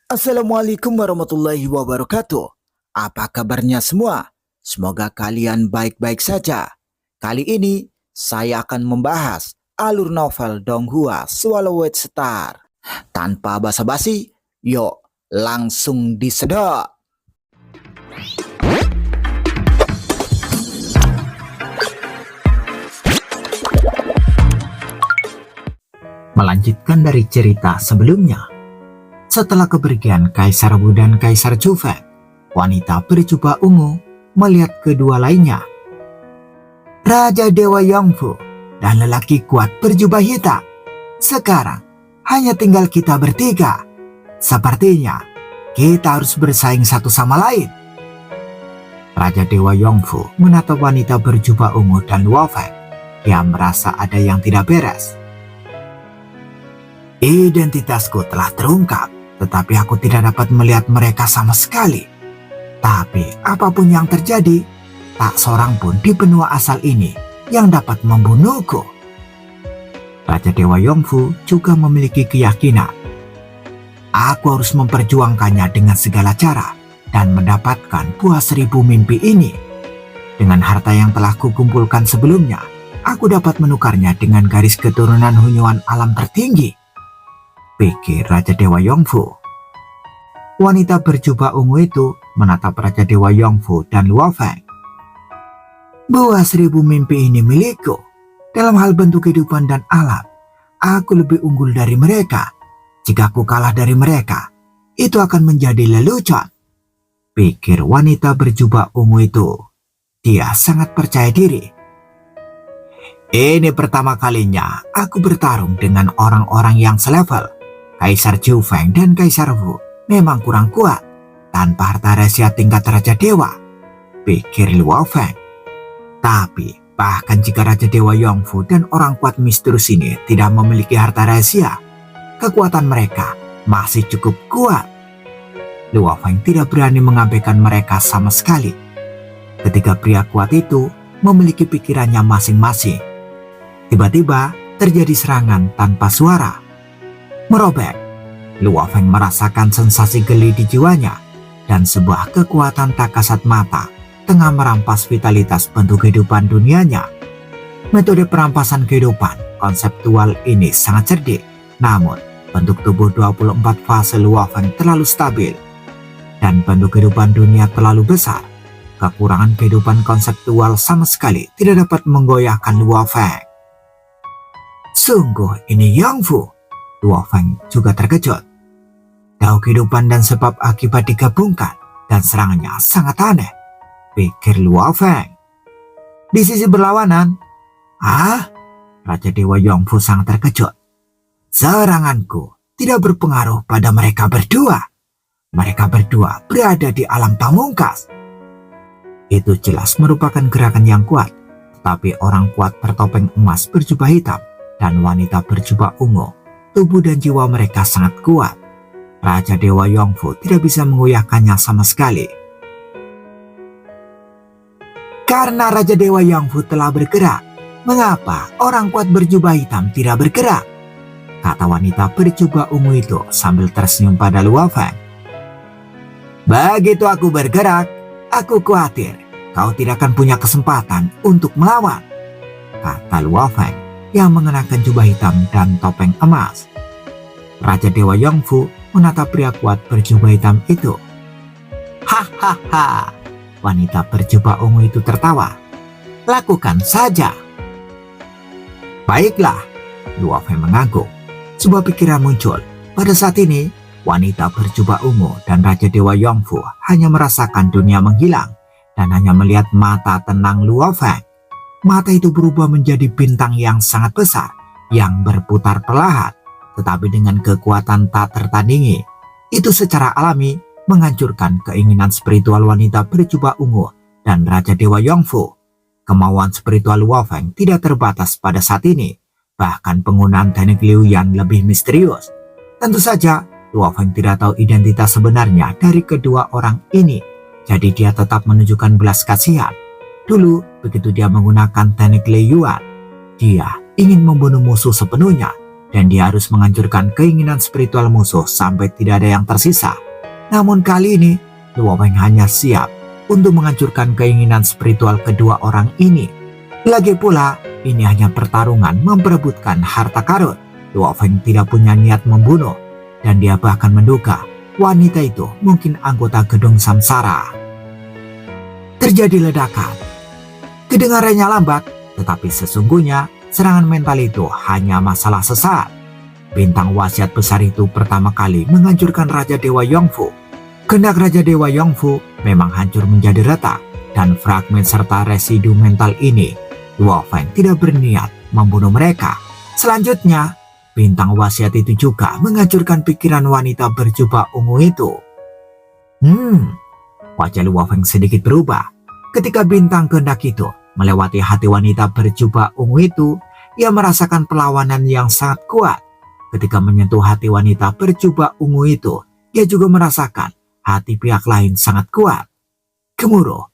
Assalamualaikum warahmatullahi wabarakatuh. Apa kabarnya semua? Semoga kalian baik-baik saja. Kali ini saya akan membahas alur novel Donghua Swallowed Star. Tanpa basa-basi, yuk langsung disedot. Melanjutkan dari cerita sebelumnya, setelah kepergian Kaisar Wu dan Kaisar Zhufeng, wanita berjubah ungu melihat kedua lainnya. Raja Dewa Yongfu dan lelaki kuat berjubah hitam. Sekarang hanya tinggal kita bertiga. Sepertinya kita harus bersaing satu sama lain. Raja Dewa Yongfu menatap wanita berjubah ungu dan Luo Feng. Dia merasa ada yang tidak beres. Identitasku telah terungkap, tetapi aku tidak dapat melihat mereka sama sekali. Tapi apapun yang terjadi, tak seorang pun di benua asal ini yang dapat membunuhku. Raja Dewa Yongfu juga memiliki keyakinan. Aku harus memperjuangkannya dengan segala cara dan mendapatkan buah 1000 mimpi ini. Dengan harta yang telah kukumpulkan sebelumnya, aku dapat menukarnya dengan garis keturunan Hunyuan alam tertinggi, pikir Raja Dewa Yongfu. Wanita berjubah ungu itu menatap Raja Dewa Yongfu dan Luo Feng. Buah 1000 mimpi ini milikku. Dalam hal bentuk kehidupan dan alam, aku lebih unggul dari mereka. Jika aku kalah dari mereka, itu akan menjadi lelucon, pikir wanita berjubah ungu itu. Dia sangat percaya diri. Ini pertama kalinya aku bertarung dengan orang-orang yang selevel. Kaisar Zhufeng dan Kaisar Wu memang kurang kuat tanpa harta rahasia tingkat Raja Dewa, pikir Luo Feng. Tapi bahkan jika Raja Dewa Yongfu dan orang kuat misterius ini tidak memiliki harta rahasia, kekuatan mereka masih cukup kuat. Luo Feng tidak berani mengabaikan mereka sama sekali. Ketiga pria kuat itu memiliki pikirannya masing-masing. Tiba-tiba terjadi serangan tanpa suara. Merobek, Luo Feng merasakan sensasi geli di jiwanya dan sebuah kekuatan tak kasat mata tengah merampas vitalitas bentuk kehidupan dunianya. Metode perampasan kehidupan konseptual ini sangat cerdik, namun bentuk tubuh 24 fase Luo Feng terlalu stabil dan bentuk kehidupan dunia terlalu besar. Kekurangan kehidupan konseptual sama sekali tidak dapat menggoyahkan Luo Feng. Sungguh ini Yongfu. Luo Feng juga terkejut. Tahu kehidupan dan sebab akibat digabungkan dan serangannya sangat aneh, pikir Luo Feng. Di sisi berlawanan, Raja Dewa Yongfu sangat terkejut. Seranganku tidak berpengaruh pada mereka berdua. Mereka berdua berada di alam pamungkas. Itu jelas merupakan gerakan yang kuat, tapi orang kuat bertopeng emas berjubah hitam dan wanita berjubah ungu, tubuh dan jiwa mereka sangat kuat. Raja Dewa Yongfu tidak bisa mengoyahkannya sama sekali. Karena Raja Dewa Yongfu telah bergerak, mengapa orang kuat berjubah hitam tidak bergerak? Kata wanita berjubah ungu itu sambil tersenyum pada Luo Feng. Begitu aku bergerak, aku khawatir kau tidak akan punya kesempatan untuk melawan, kata Luo Feng yang mengenakan jubah hitam dan topeng emas. Raja Dewa Yongfu menatap pria kuat berjubah hitam itu. Hahaha, wanita berjubah ungu itu tertawa. Lakukan saja. Baiklah, Luo Feng mengangguk. Sebuah pikiran muncul. Pada saat ini, wanita berjubah ungu dan Raja Dewa Yongfu hanya merasakan dunia menghilang dan hanya melihat mata tenang Luo Feng. Mata itu berubah menjadi bintang yang sangat besar yang berputar perlahan, tetapi dengan kekuatan tak tertandingi. Itu secara alami menghancurkan keinginan spiritual wanita berjubah ungu dan Raja Dewa Yongfu. Kemauan spiritual Luo Feng tidak terbatas pada saat ini. Bahkan penggunaan teknik Liu Yan lebih misterius. Tentu saja Luo Feng tidak tahu identitas sebenarnya dari kedua orang ini. Jadi dia tetap menunjukkan belas kasihan. Dulu, begitu dia menggunakan teknik Liu Yan, dia ingin membunuh musuh sepenuhnya dan dia harus menghancurkan keinginan spiritual musuh sampai tidak ada yang tersisa. Namun kali ini, Luo Feng hanya siap untuk menghancurkan keinginan spiritual kedua orang ini. Lagi pula, ini hanya pertarungan memperebutkan harta karun. Luo Feng tidak punya niat membunuh, dan dia bahkan menduga wanita itu mungkin anggota gedung samsara. Terjadi ledakan. Kedengarannya lambat, tetapi sesungguhnya serangan mental itu hanya masalah sesaat. Bintang wasiat besar itu pertama kali menghancurkan Raja Dewa Yongfu. Kehendak Raja Dewa Yongfu memang hancur menjadi retak, dan fragmen serta residu mental ini, Luo Feng tidak berniat membunuh mereka. Selanjutnya, bintang wasiat itu juga menghancurkan pikiran wanita berjubah ungu itu. Wajah Luo Feng sedikit berubah. Ketika bintang kehendak itu melewati hati wanita berjubah ungu itu, ia merasakan perlawanan yang sangat kuat. Ketika menyentuh hati wanita berjubah ungu itu, ia juga merasakan hati pihak lain sangat kuat. Gemuruh.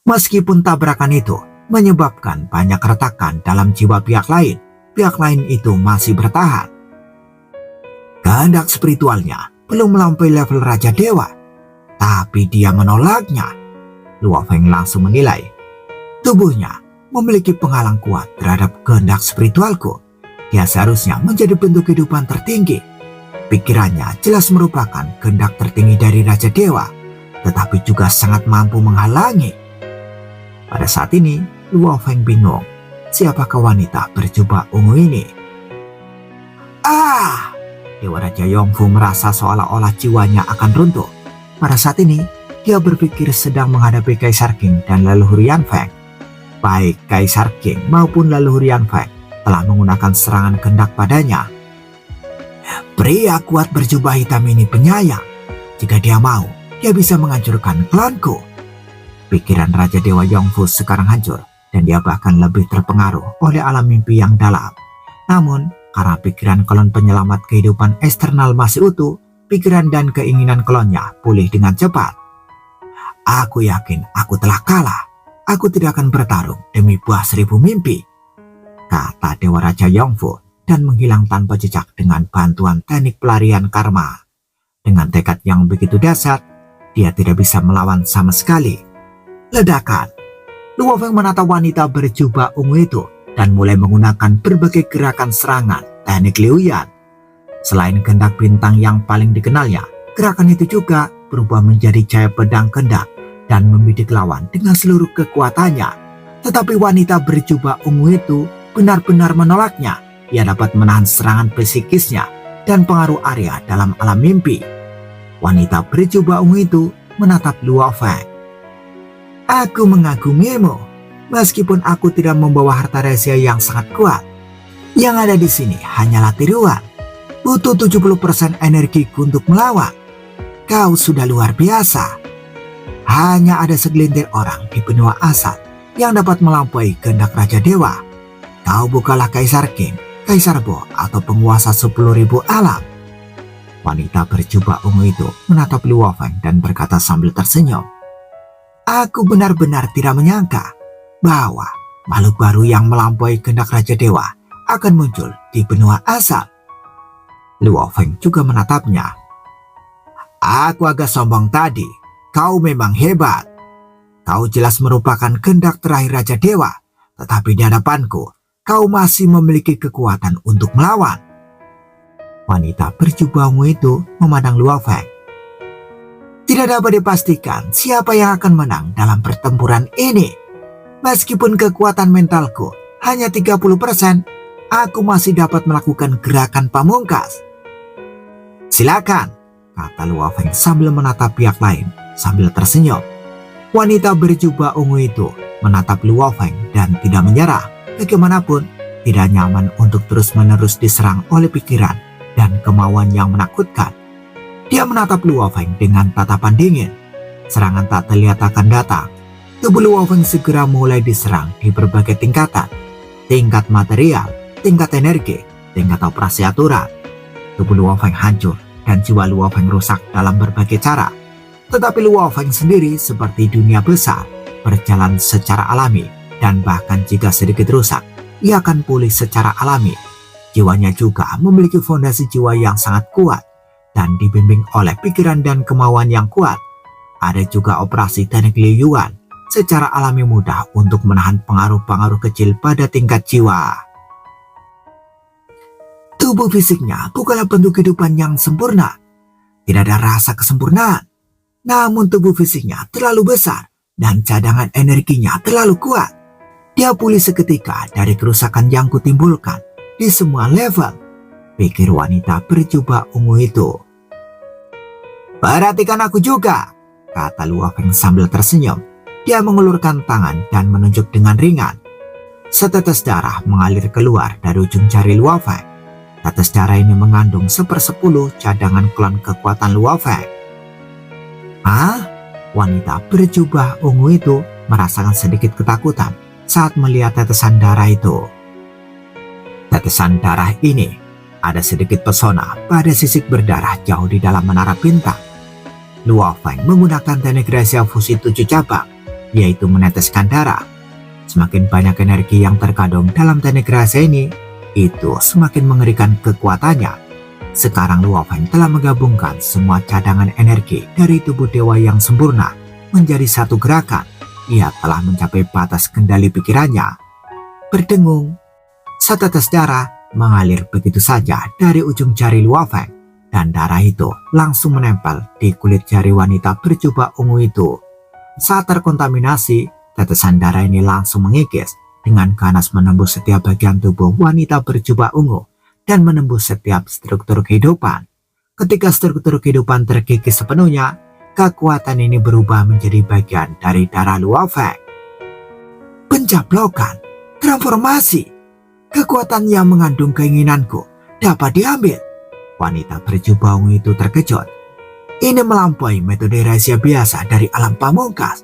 Meskipun tabrakan itu menyebabkan banyak retakan dalam jiwa pihak lain itu masih bertahan. Kehendak spiritualnya belum melampaui level Raja Dewa, tapi dia menolaknya. Luo Feng langsung menilai, tubuhnya memiliki penghalang kuat terhadap kehendak spiritualku. Dia seharusnya menjadi bentuk kehidupan tertinggi. Pikirannya jelas merupakan kehendak tertinggi dari Raja Dewa, tetapi juga sangat mampu menghalangi. Pada saat ini, Luo Feng bingung, siapakah wanita berjubah ungu ini? Dewa Raja Yongfu merasa seolah-olah jiwanya akan runtuh. Pada saat ini, dia berpikir sedang menghadapi Kaisar King dan leluhur Yan Feng. Baik Kaisar King maupun leluhur Yan Feng telah menggunakan serangan kehendak padanya. Pria kuat berjubah hitam ini penyayang. Jika dia mau, dia bisa menghancurkan klanku. Pikiran Raja Dewa Yongfu sekarang hancur, dan dia bahkan lebih terpengaruh oleh alam mimpi yang dalam. Namun, karena pikiran klon penyelamat kehidupan eksternal masih utuh, pikiran dan keinginan klonnya pulih dengan cepat. Aku yakin aku telah kalah. Aku tidak akan bertarung demi buah 1000 mimpi, kata Dewa Raja Yongfu, dan menghilang tanpa jejak dengan bantuan teknik pelarian karma. Dengan tekad yang begitu dahsyat, dia tidak bisa melawan sama sekali. Ledakan. Luo Feng menatap wanita berjubah ungu itu dan mulai menggunakan berbagai gerakan serangan teknik Liu Yan. Selain kehendak bintang yang paling dikenalnya, gerakan itu juga berubah menjadi cahaya pedang kehendak dan membidik lawan dengan seluruh kekuatannya. Tetapi wanita berjubah ungu itu benar-benar menolaknya. Ia dapat menahan serangan psikisnya dan pengaruh Arya dalam alam mimpi. Wanita berjubah ungu itu menatap Luo Feng. Aku mengagumimu. Meskipun aku tidak membawa harta rahasia yang sangat kuat, yang ada di sini hanyalah tiruan. Butuh 70% energiku untuk melawan. Kau sudah luar biasa. Hanya ada segelintir orang di benua asal yang dapat melampaui kehendak Raja Dewa. Kau bukanlah Kaisar King, Kaisar Bo, atau penguasa 10.000 alam. Wanita berjubah ungu itu menatap Luo Feng dan berkata sambil tersenyum. Aku benar-benar tidak menyangka bahwa makhluk baru yang melampaui kehendak Raja Dewa akan muncul di benua asal. Luo Feng juga menatapnya. Aku agak sombong tadi. Kau memang hebat. Kau jelas merupakan kehendak terakhir Raja Dewa, tetapi di hadapanku, kau masih memiliki kekuatan untuk melawan. Wanita berjubah ungu itu memandang Luo Feng. Tidak dapat dipastikan siapa yang akan menang dalam pertempuran ini. Meskipun kekuatan mentalku hanya 30%, aku masih dapat melakukan gerakan pamungkas. Silakan, kata Luo Feng sambil menatap pihak lain sambil tersenyum. Wanita berjubah ungu itu menatap Luo Feng dan tidak menyerah. Bagaimanapun, tidak nyaman untuk terus-menerus diserang oleh pikiran dan kemauan yang menakutkan. Dia menatap Luo Feng dengan tatapan dingin. Serangan tak terlihat akan datang. Tubuh Luo Feng segera mulai diserang di berbagai tingkatan. Tingkat material, tingkat energi, tingkat operasi aturan. Tubuh Luo Feng hancur dan jiwa Luo Feng rusak dalam berbagai cara. Tetapi Luo Feng sendiri seperti dunia besar, berjalan secara alami, dan bahkan jika sedikit rusak, ia akan pulih secara alami. jiwanya juga memiliki fondasi jiwa yang sangat kuat dan dibimbing oleh pikiran dan kemauan yang kuat. Ada juga operasi teknik Liu Yuan secara alami mudah untuk menahan pengaruh-pengaruh kecil pada tingkat jiwa. Tubuh fisiknya bukanlah bentuk kehidupan yang sempurna. Tidak ada rasa kesempurnaan. Namun tubuh fisiknya terlalu besar dan cadangan energinya terlalu kuat. Dia pulih seketika dari kerusakan yang kutimbulkan di semua level, pikir wanita berjubah ungu itu. Perhatikan aku juga, kata Luo Feng sambil tersenyum. Dia mengulurkan tangan dan menunjuk dengan ringan. Setetes darah mengalir keluar dari ujung jari Luo Feng. Tetes darah ini mengandung 1/10 cadangan klon kekuatan Luo Feng. Ah, wanita berjubah ungu itu merasakan sedikit ketakutan saat melihat tetesan darah itu. Tetesan darah ini ada sedikit pesona pada sisik berdarah jauh di dalam menara bintang. Luo Feng menggunakan teknik rahasia fusi 7 cabang, yaitu meneteskan darah. Semakin banyak energi yang terkandung dalam teknik rahasia ini, itu semakin mengerikan kekuatannya. Sekarang Luo Feng telah menggabungkan semua cadangan energi dari tubuh dewa yang sempurna menjadi satu gerakan. Ia telah mencapai batas kendali pikirannya. Berdengung, setetes darah mengalir begitu saja dari ujung jari Luo Feng, dan darah itu langsung menempel di kulit jari wanita berjubah ungu itu. Saat terkontaminasi, tetesan darah ini langsung mengikis dengan ganas menembus setiap bagian tubuh wanita berjubah ungu dan menembus setiap struktur kehidupan. Ketika struktur kehidupan terkikis sepenuhnya, kekuatan ini berubah menjadi bagian dari darah Luo Feng. Pencaplokan, transformasi, kekuatan yang mengandung keinginanku dapat diambil. Wanita berjubah ungu itu terkejut. Ini melampaui metode rahasia biasa dari alam pamungkas.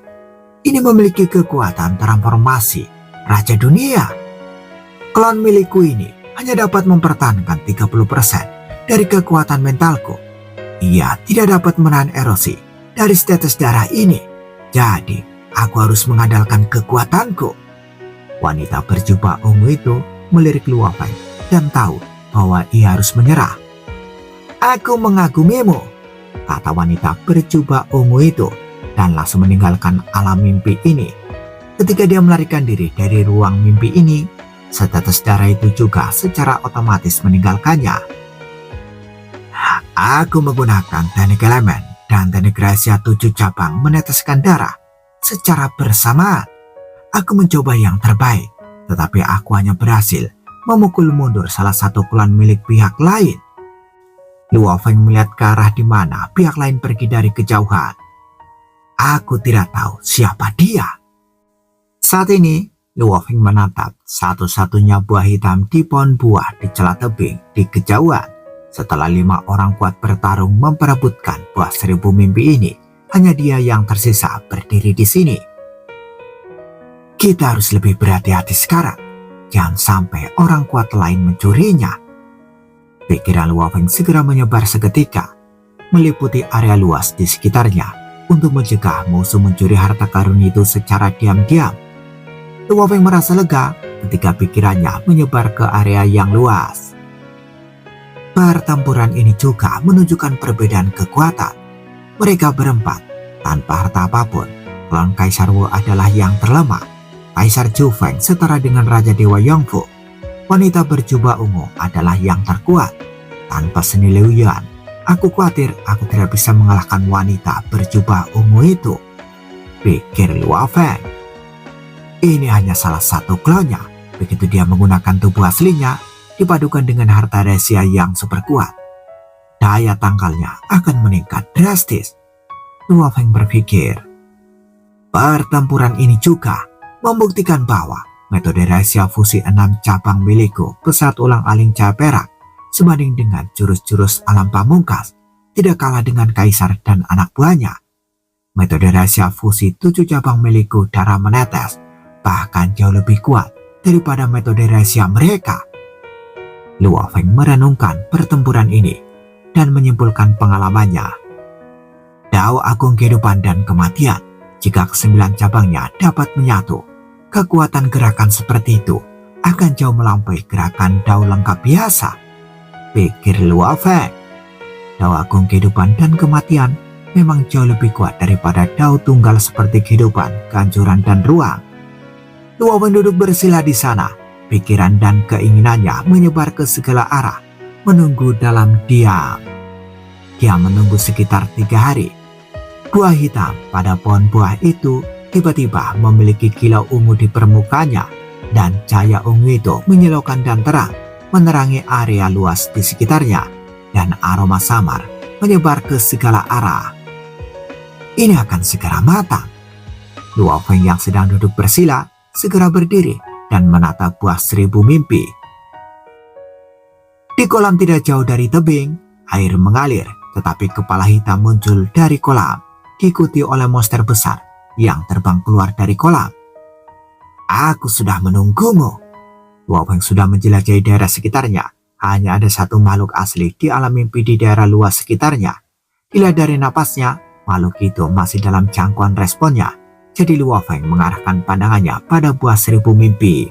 Ini memiliki kekuatan transformasi Raja Dunia. Klon milikku ini hanya dapat mempertahankan 30% dari kekuatan mentalku. Ia tidak dapat menahan erosi dari tetes darah ini. Jadi, aku harus mengandalkan kekuatanku. Wanita berjubah ungu itu melirik Luo Feng dan tahu bahwa ia harus menyerah. Aku mengagumimu, kata wanita berjubah ungu itu, dan langsung meninggalkan alam mimpi ini. Ketika dia melarikan diri dari ruang mimpi ini, setetes darah itu juga secara otomatis meninggalkannya. Aku menggunakan teknik elemen dan teknik rahasia 7 cabang meneteskan darah secara bersamaan. Aku mencoba yang terbaik, tetapi aku hanya berhasil memukul mundur salah satu klan milik pihak lain. Luo Feng melihat ke arah di mana pihak lain pergi dari kejauhan. Aku tidak tahu siapa dia. Saat ini, Luo Feng menatap satu-satunya buah hitam di pohon buah di celah tebing di kejauhan. Setelah 5 orang kuat bertarung memperebutkan buah 1000 mimpi ini, hanya dia yang tersisa berdiri di sini. Kita harus lebih berhati-hati sekarang. Jangan sampai orang kuat lain mencurinya. Pikiran Luo Feng segera menyebar seketika, meliputi area luas di sekitarnya untuk mencegah musuh mencuri harta karun itu secara diam-diam. Luo Feng merasa lega ketika pikirannya menyebar ke area yang luas. Pertempuran ini juga menunjukkan perbedaan kekuatan. Mereka berempat tanpa harta apapun. Klon Kaisar Wu adalah yang terlemah. Kaisar Zhu Feng setara dengan Raja Dewa Yongfu. Wanita berjubah ungu adalah yang terkuat. Tanpa seni Liu Yuan, aku khawatir aku tidak bisa mengalahkan wanita berjubah ungu itu, pikir Luo Feng. Ini hanya salah satu klonnya. Begitu dia menggunakan tubuh aslinya dipadukan dengan harta rahasia yang super kuat, daya tangkalnya akan meningkat drastis. Luo Feng berpikir. Pertempuran ini juga membuktikan bahwa metode rahasia fusi 6 cabang milikku pesat ulang-aling cahaya perak sebanding dengan jurus-jurus alam pamungkas tidak kalah dengan kaisar dan anak buahnya. Metode rahasia fusi 7 cabang milikku darah menetes bahkan jauh lebih kuat daripada metode rahasia mereka. Luo Feng merenungkan pertempuran ini dan menyimpulkan pengalamannya. Dao Agung Kehidupan dan Kematian, jika ke-9 cabangnya dapat menyatu, kekuatan gerakan seperti itu akan jauh melampaui gerakan dao lengkap biasa, pikir Luo Feng. Dao agung kehidupan dan kematian memang jauh lebih kuat daripada dao tunggal seperti kehidupan, kehancuran, dan ruang. Luo Feng duduk bersila di sana, pikiran dan keinginannya menyebar ke segala arah, menunggu dalam diam. Dia menunggu sekitar 3 hari. Buah hitam pada pohon buah itu tiba-tiba memiliki kilau ungu di permukaannya, dan cahaya ungu itu menyilaukan dan terang, menerangi area luas di sekitarnya, dan aroma samar menyebar ke segala arah. Ini akan segera matang. Luo Feng yang sedang duduk bersila segera berdiri dan menatap buah 1000 mimpi. Di kolam tidak jauh dari tebing, air mengalir, tetapi kepala hitam muncul dari kolam, diikuti oleh monster besar yang terbang keluar dari kolam. Aku sudah menunggumu. Luo Feng sudah menjelajahi daerah sekitarnya. Hanya ada satu makhluk asli di alam mimpi di daerah luas sekitarnya. Dilihat dari napasnya, makhluk itu masih dalam jangkauan responnya. Jadi Luo Feng mengarahkan pandangannya pada buah 1000 mimpi.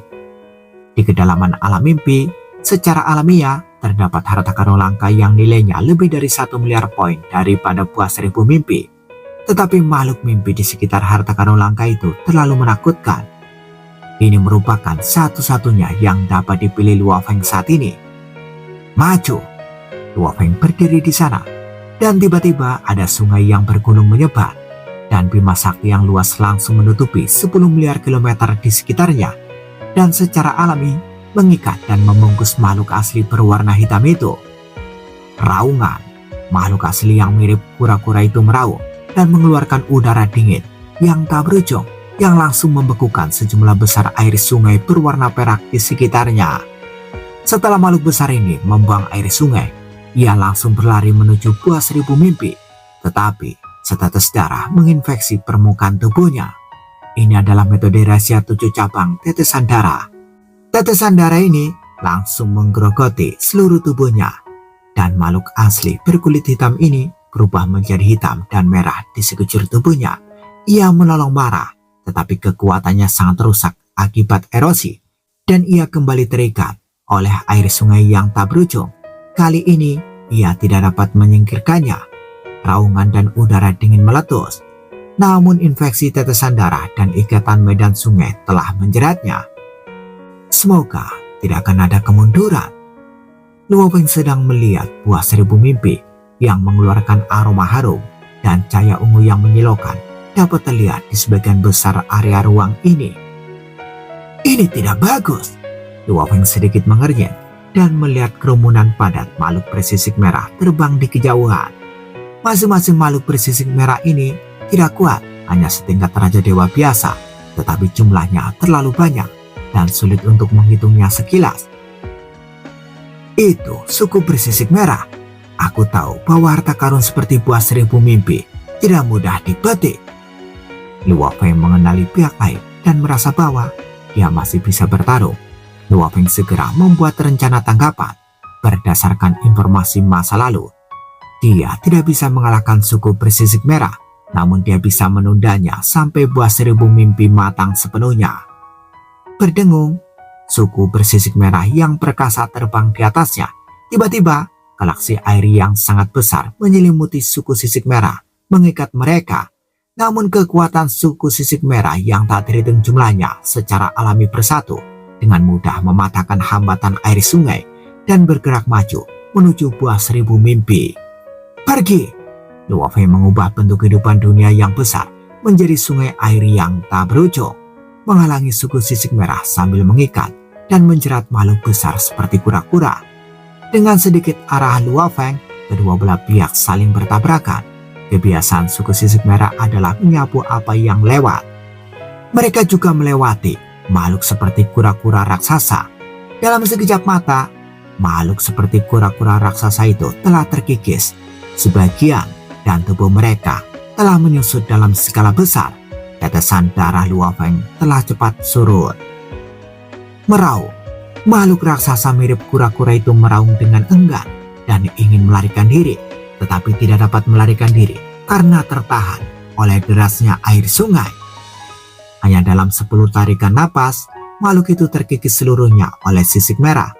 Di kedalaman alam mimpi, secara alamiah terdapat harta karun langka yang nilainya lebih dari 1 miliar poin daripada buah 1000 mimpi. Tetapi makhluk mimpi di sekitar harta karun langka itu terlalu menakutkan. Ini merupakan satu-satunya yang dapat dipilih Luo Feng saat ini. Maju! Luo Feng berdiri di sana, dan tiba-tiba ada sungai yang bergunung menyebar, dan Bima Sakti yang luas langsung menutupi 10 miliar kilometer di sekitarnya, dan secara alami mengikat dan membungkus makhluk asli berwarna hitam itu. Raungan, makhluk asli yang mirip kura-kura itu meraung dan mengeluarkan udara dingin yang tak berujung, yang langsung membekukan sejumlah besar air sungai berwarna perak di sekitarnya. Setelah makhluk besar ini membuang air sungai, ia langsung berlari menuju buah 1000 mimpi. Tetapi setetes darah menginfeksi permukaan tubuhnya. Ini adalah metode rahasia 7 cabang tetesan darah. Tetesan darah ini langsung menggerogoti seluruh tubuhnya, dan makhluk asli berkulit hitam ini berubah menjadi hitam dan merah di sekujur tubuhnya. Ia menolong marah, tetapi kekuatannya sangat rusak akibat erosi, dan ia kembali terikat oleh air sungai yang tak berujung. Kali ini ia tidak dapat menyingkirkannya. Raungan dan udara dingin meletus. Namun infeksi tetesan darah dan ikatan medan sungai telah menjeratnya. Semoga tidak akan ada kemunduran. Luo Feng sedang melihat buah 1000 mimpi yang mengeluarkan aroma harum dan cahaya ungu yang menyilaukan dapat terlihat di sebagian besar area ruang ini. Ini tidak bagus. Luo Feng sedikit mengernyit dan melihat kerumunan padat makhluk bersisik merah terbang di kejauhan. Masing-masing makhluk bersisik merah ini tidak kuat, hanya setingkat raja dewa biasa, tetapi jumlahnya terlalu banyak dan sulit untuk menghitungnya sekilas. Itu suku bersisik merah. Aku tahu bahwa harta karun seperti buah 1000 mimpi tidak mudah dipetik. Luo Feng mengenali pihak lain dan merasa bahwa dia masih bisa bertarung. Luo Feng segera membuat rencana tanggapan berdasarkan informasi masa lalu. Dia tidak bisa mengalahkan suku bersisik merah, namun dia bisa menundanya sampai buah 1000 mimpi matang sepenuhnya. Berdengung, suku bersisik merah yang perkasa terbang di atasnya. Tiba-tiba, galaksi air yang sangat besar menyelimuti suku sisik merah, mengikat mereka. Namun kekuatan suku sisik merah yang tak terhitung jumlahnya secara alami bersatu, dengan mudah mematahkan hambatan air sungai dan bergerak maju menuju buah 1000 mimpi. Pergi! Luo Feng mengubah bentuk kehidupan dunia yang besar menjadi sungai air yang tak berujung, menghalangi suku sisik merah sambil mengikat dan menjerat makhluk besar seperti kura-kura. Dengan sedikit arah Luo Feng, kedua belah pihak saling bertabrakan. Kebiasaan suku sisik merah adalah menyapu apa yang lewat. Mereka juga melewati makhluk seperti kura-kura raksasa. Dalam sekejap mata, makhluk seperti kura-kura raksasa itu telah terkikis. Sebagian dan tubuh mereka telah menyusut dalam skala besar. Tetesan darah Luo Feng telah cepat surut. Meraung, makhluk raksasa mirip kura-kura itu meraung dengan enggan dan ingin melarikan diri, tetapi tidak dapat melarikan diri karena tertahan oleh derasnya air sungai. Hanya dalam 10 tarikan napas, makhluk itu terkikis seluruhnya oleh sisik merah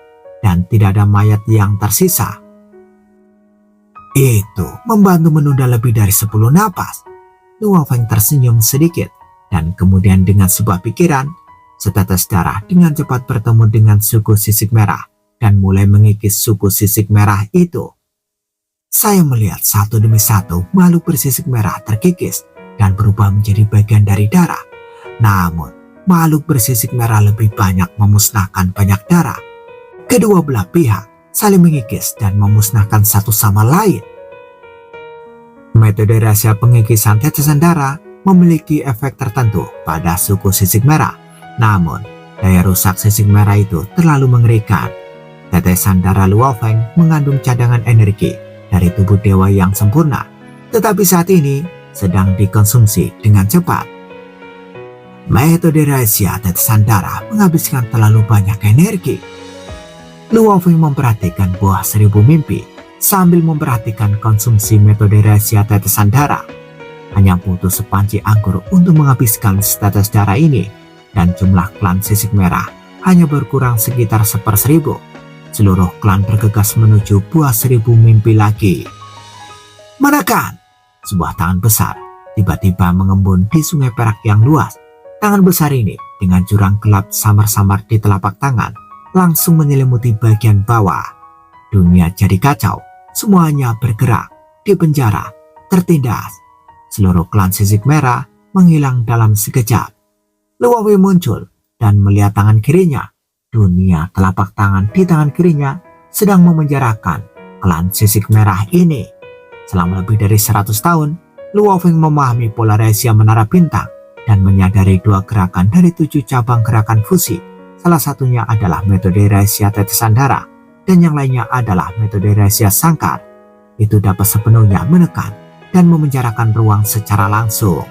dan tidak ada mayat yang tersisa. Itu membantu menunda lebih dari 10 napas. Luo Feng tersenyum sedikit dan kemudian dengan sebuah pikiran, setetes darah dengan cepat bertemu dengan suku sisik merah dan mulai mengikis suku sisik merah itu. Saya melihat satu demi satu makhluk bersisik merah terkikis dan berubah menjadi bagian dari darah. Namun, makhluk bersisik merah lebih banyak memusnahkan banyak darah. Kedua belah pihak saling mengikis dan memusnahkan satu sama lain. Metode rahasia pengikisan tetesan darah memiliki efek tertentu pada suku sisik merah. Namun, daya rusak sisik merah itu terlalu mengerikan. Tetesan darah Luo Feng mengandung cadangan energi dari tubuh dewa yang sempurna, tetapi saat ini sedang dikonsumsi dengan cepat. Metode rahasia tetesan darah menghabiskan terlalu banyak energi. Luo Feng memperhatikan buah 1000 mimpi sambil memperhatikan konsumsi metode rahasia tetesan darah. Hanya butuh sepanci anggur untuk menghabiskan tetes darah ini, dan jumlah klan sisik merah hanya berkurang sekitar 1/1000. Seluruh klan bergegas menuju buah 1000 mimpi lagi. Menekan! Sebuah tangan besar tiba-tiba mengembun di sungai perak yang luas. Tangan besar ini dengan jurang gelap samar-samar di telapak tangan langsung menyelimuti bagian bawah. Dunia jadi kacau, semuanya bergerak, dipenjara, tertindas. Seluruh klan sisik merah menghilang dalam sekejap. Luo Feng muncul dan melihat tangan kirinya. Dunia telapak tangan di tangan kirinya sedang memenjarakan klan sisik merah ini. Selama lebih dari 100 tahun, Luo Feng memahami pola rahasia menara bintang dan menyadari 2 gerakan dari 7 cabang gerakan fusi. Salah satunya adalah metode rahasia tetesan darah dan yang lainnya adalah metode rahasia sangkar. Itu dapat sepenuhnya menekan dan memenjarakan ruang secara langsung.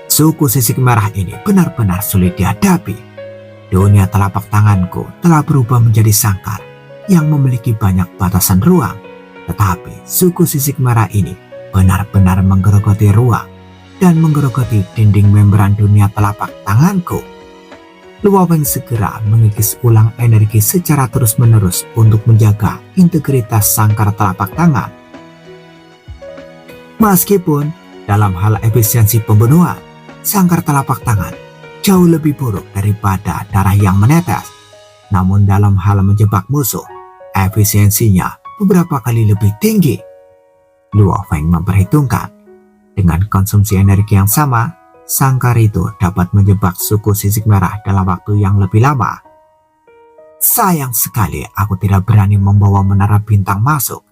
Suku sisik merah ini benar-benar sulit dihadapi. Dunia telapak tanganku telah berubah menjadi sangkar yang memiliki banyak batasan ruang. Tetapi suku sisik merah ini benar-benar menggerogoti ruang dan menggerogoti dinding membran dunia telapak tanganku. Luo Feng segera mengikis ulang energi secara terus-menerus untuk menjaga integritas sangkar telapak tangan. Meskipun dalam hal efisiensi pembunuhan, sangkar telapak tangan jauh lebih buruk daripada darah yang menetes. Namun dalam hal menjebak musuh, efisiensinya beberapa kali lebih tinggi. Luo Feng memperhitungkan, dengan konsumsi energi yang sama, sangkar itu dapat menjebak suku sisik merah dalam waktu yang lebih lama. Sayang sekali aku tidak berani membawa menara bintang masuk.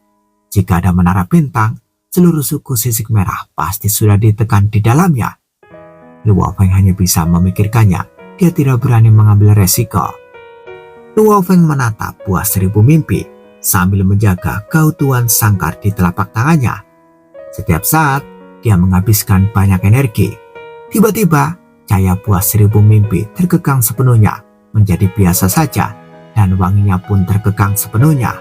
Jika ada menara bintang, seluruh suku sisik merah pasti sudah ditekan di dalamnya. Luo Feng hanya bisa memikirkannya, dia tidak berani mengambil resiko. Luo Feng menatap buah 1000 mimpi sambil menjaga keutuhan sangkar di telapak tangannya. Setiap saat, dia menghabiskan banyak energi. Tiba-tiba, cahaya buah 1000 mimpi terkekang sepenuhnya menjadi biasa saja dan wanginya pun terkekang sepenuhnya.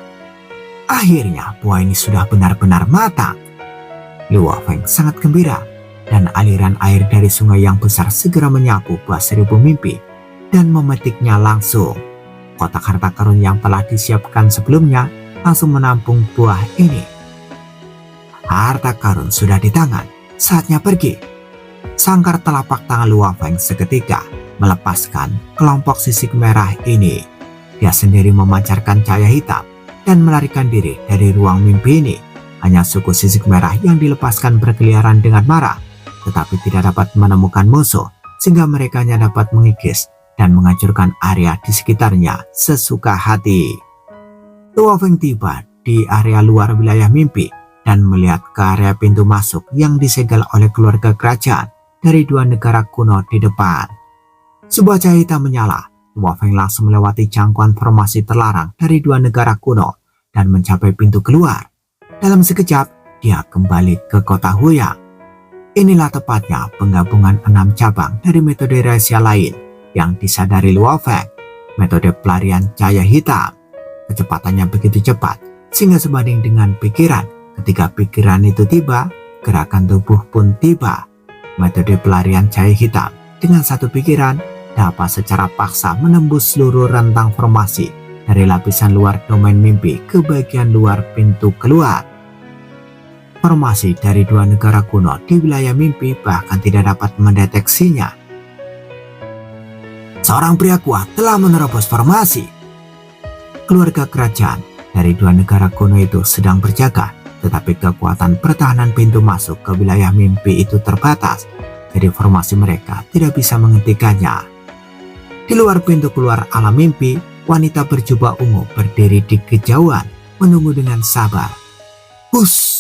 Akhirnya, buah ini sudah benar-benar matang. Luo Feng sangat gembira. Dan aliran air dari sungai yang besar segera menyapu buah 1000 mimpi dan memetiknya langsung. Kotak harta karun yang telah disiapkan sebelumnya langsung menampung buah ini. Harta karun sudah di tangan, saatnya pergi. Sangkar telapak tangan Luo Feng seketika melepaskan kelompok sisik merah ini. Dia sendiri memancarkan cahaya hitam dan melarikan diri dari ruang mimpi ini. Hanya suku sisik merah yang dilepaskan berkeliaran dengan marah, tetapi tidak dapat menemukan musuh, sehingga mereka hanya dapat mengikis dan menghancurkan area di sekitarnya sesuka hati. Luo Feng tiba di area luar wilayah mimpi dan melihat ke area pintu masuk yang disegel oleh keluarga kerajaan dari 2 negara kuno di depan. Sebuah cahaya hitam menyala. Luo Feng langsung melewati jangkauan formasi terlarang dari 2 negara kuno dan mencapai pintu keluar. Dalam sekejap, dia kembali ke kota Huyang. Inilah tepatnya penggabungan 6 cabang dari metode rahasia lain yang disadari Luo Feng. Metode pelarian cahaya hitam. Kecepatannya begitu cepat sehingga sebanding dengan pikiran. Ketika pikiran itu tiba, gerakan tubuh pun tiba. Metode pelarian cahaya hitam dengan satu pikiran dapat secara paksa menembus seluruh rentang formasi dari lapisan luar domain mimpi ke bagian luar pintu keluar. Formasi dari dua negara kuno di wilayah mimpi bahkan tidak dapat mendeteksinya. Seorang pria kuat telah menerobos formasi. Keluarga kerajaan dari dua negara kuno itu sedang berjaga, tetapi kekuatan pertahanan pintu masuk ke wilayah mimpi itu terbatas, jadi formasi mereka tidak bisa menghentikannya. Di luar pintu keluar alam mimpi, wanita berjubah ungu berdiri di kejauhan, menunggu dengan sabar. Hus!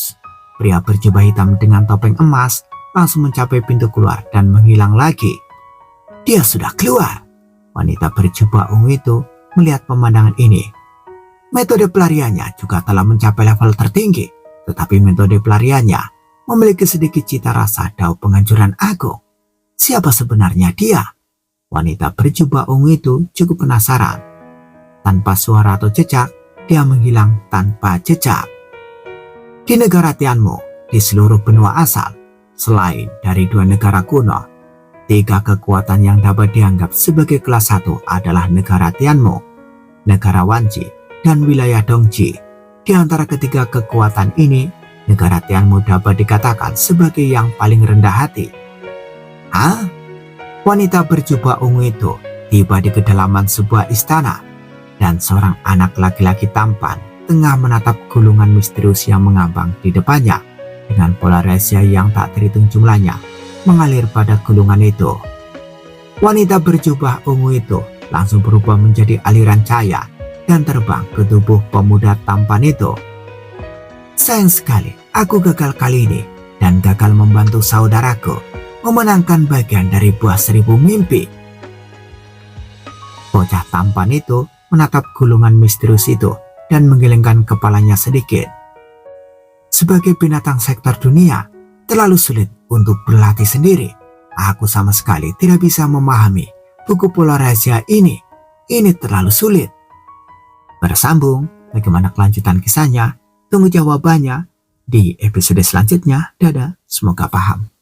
Pria berjubah hitam dengan topeng emas langsung mencapai pintu keluar dan menghilang lagi. Dia sudah keluar. Wanita berjubah ungu itu melihat pemandangan ini. Metode pelariannya juga telah mencapai level tertinggi, tetapi metode pelariannya memiliki sedikit cita rasa daun penghancuran agung. Siapa sebenarnya dia? Wanita berjubah ungu itu cukup penasaran. Tanpa suara atau jejak, dia menghilang tanpa jejak. Di negara Tianmu, di seluruh benua asal, selain dari dua negara kuno, 3 kekuatan yang dapat dianggap sebagai kelas 1 adalah negara Tianmu, negara Wanji, dan wilayah Dongji. Di antara ketiga kekuatan ini, negara Tianmu dapat dikatakan sebagai yang paling rendah hati. Hah? Wanita berjubah ungu itu tiba di kedalaman sebuah istana, dan seorang anak laki-laki tampan tengah menatap gulungan misterius yang mengambang di depannya dengan pola rahasia yang tak terhitung jumlahnya mengalir pada gulungan itu. Wanita berjubah ungu itu langsung berubah menjadi aliran cahaya dan terbang ke tubuh pemuda tampan itu. Sayang sekali, aku gagal kali ini dan gagal membantu saudaraku memenangkan bagian dari buah 1000 mimpi. Bocah tampan itu menatap gulungan misterius itu dan menggelengkan kepalanya sedikit. Sebagai binatang sektor dunia, terlalu sulit untuk berlatih sendiri. Aku sama sekali tidak bisa memahami buku pola rahasia ini. Ini terlalu sulit. Bersambung, bagaimana kelanjutan kisahnya? Tunggu jawabannya di episode selanjutnya. Dadah, semoga paham.